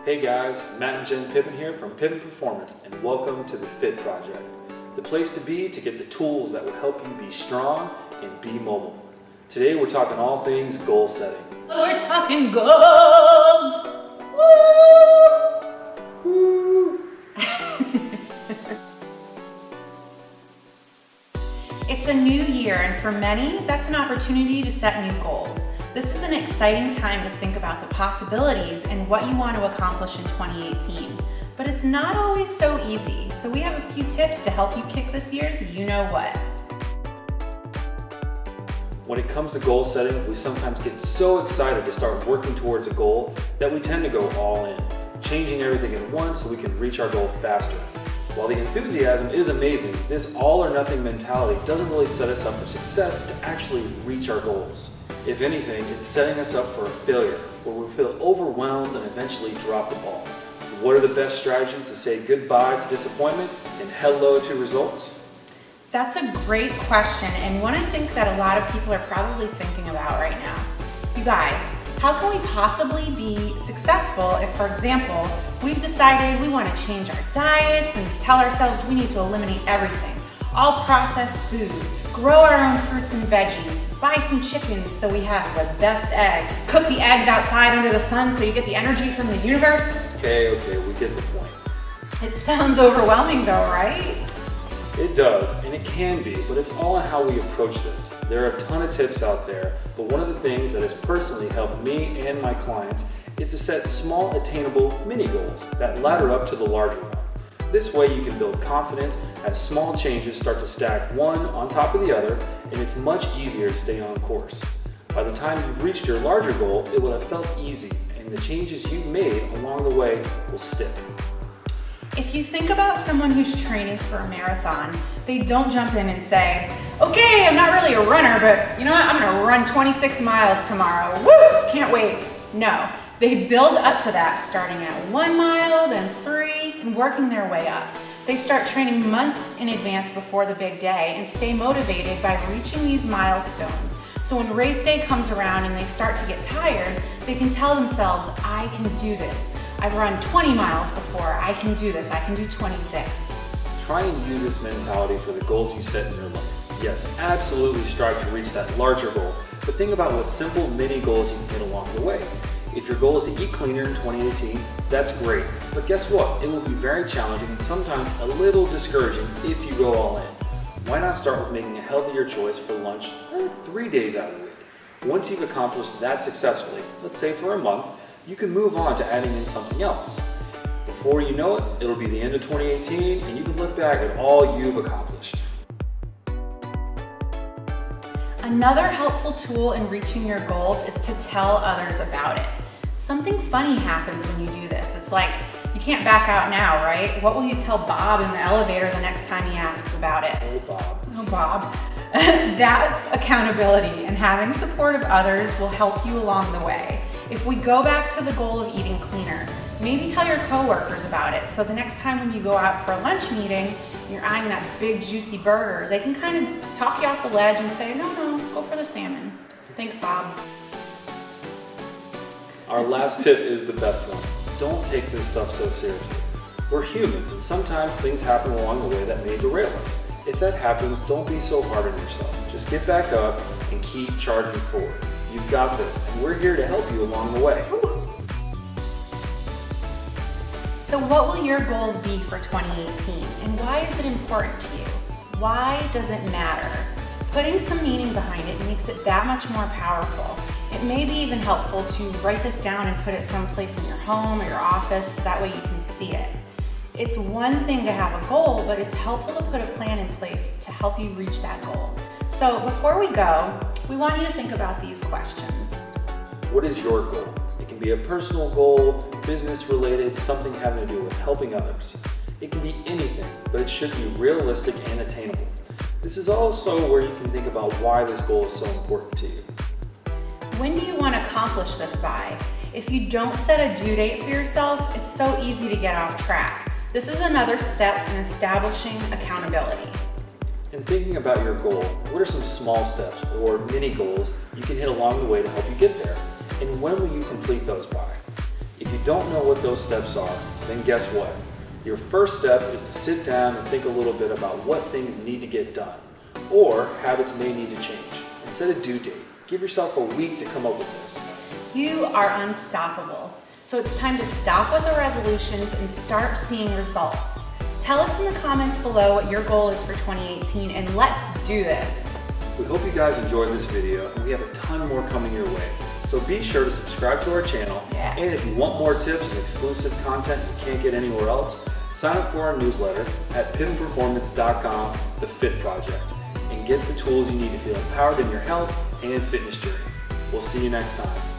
Hey guys, Matt and Jen Pippin here from Pippin Performance, and welcome to the Fit Project, the place to be to get the tools that will help you be strong and be mobile. Today we're talking all things goal setting. We're talking goals! Woo! Woo! It's a new year, and for many, that's an opportunity to set new goals. This is an exciting time to think about the possibilities and what you want to accomplish in 2018. But it's not always so easy, so we have a few tips to help you kick this year's you-know-what. When it comes to goal setting, we sometimes get so excited to start working towards a goal that we tend to go all in, changing everything at once so we can reach our goal faster. While the enthusiasm is amazing, this all or nothing mentality doesn't really set us up for success to actually reach our goals. If anything, it's setting us up for a failure where we feel overwhelmed and eventually drop the ball. What are the best strategies to say goodbye to disappointment and hello to results? That's a great question, and one I think that a lot of people are probably thinking about right now. You guys, how can we possibly be successful if, for example, we've decided we want to change our diets and tell ourselves we need to eliminate everything, all processed food, grow our own fruits and veggies, buy some chickens so we have the best eggs, cook the eggs outside under the sun so you get the energy from the universe? Okay, we get the point. It sounds overwhelming though, right? It does, and it can be, but it's all on how we approach this. There are a ton of tips out there, but one of the things that has personally helped me and my clients is to set small, attainable mini goals that ladder up to the larger one. This way you can build confidence as small changes start to stack one on top of the other, and it's much easier to stay on course. By the time you've reached your larger goal, it will have felt easy, and the changes you've made along the way will stick. If you think about someone who's training for a marathon, they don't jump in and say, okay, I'm not really a runner, but you know what, I'm gonna run 26 miles tomorrow. Woo, can't wait. No, they build up to that, starting at 1 mile, then 3, and working their way up. They start training months in advance before the big day and stay motivated by reaching these milestones. So when race day comes around and they start to get tired, they can tell themselves, I can do this. I've run 20 miles before, I can do this, I can do 26. Try and use this mentality for the goals you set in your life. Yes, absolutely strive to reach that larger goal, but think about what simple mini goals you can hit along the way. If your goal is to eat cleaner in 2018, that's great, but guess what? It will be very challenging and sometimes a little discouraging if you go all in. Why not start with making a healthier choice for lunch 3 days out of the week? Once you've accomplished that successfully, let's say for a month, you can move on to adding in something else. Before you know it, it'll be the end of 2018 and you can look back at all you've accomplished. Another helpful tool in reaching your goals is to tell others about it. Something funny happens when you do this. It's like, you can't back out now, right? What will you tell Bob in the elevator the next time he asks about it? Oh, Bob. Oh, Bob. That's accountability, and having support of others will help you along the way. If we go back to the goal of eating cleaner, maybe tell your coworkers about it, so the next time when you go out for a lunch meeting, you're eyeing that big juicy burger, they can kind of talk you off the ledge and say, no, go for the salmon. Thanks, Bob. Our last tip is the best one. Don't take this stuff so seriously. We're humans, and sometimes things happen along the way that may derail us. If that happens, don't be so hard on yourself. Just get back up and keep charging forward. You've got this, and we're here to help you along the way. So what will your goals be for 2018, and why is it important to you? Why does it matter? Putting some meaning behind it makes it that much more powerful. It may be even helpful to write this down and put it someplace in your home or your office so that way you can see it. It's one thing to have a goal, but it's helpful to put a plan in place to help you reach that goal. So before we go, we want you to think about these questions. What is your goal? It can be a personal goal, business related, something having to do with helping others. It can be anything, but it should be realistic and attainable. This is also where you can think about why this goal is so important to you. When do you want to accomplish this by? If you don't set a due date for yourself, it's so easy to get off track. This is another step in establishing accountability. In thinking about your goal, what are some small steps or mini goals you can hit along the way to help you get there? And when will you complete those by? If you you don't know what those steps are, then guess what? Your first step is to sit down and think a little bit about what things need to get done, or habits may need to change. Instead of due date, give yourself a week to come up with this. You are unstoppable. So it's time to stop with the resolutions and start seeing results. Tell us in the comments below what your goal is for 2018 and let's do this. We hope you guys enjoyed this video, and we have a ton more coming your way. So be sure to subscribe to our channel, and if you want more tips and exclusive content you can't get anywhere else, sign up for our newsletter at pippinperformance.com, The Fit Project, and get the tools you need to feel empowered in your health and fitness journey. We'll see you next time.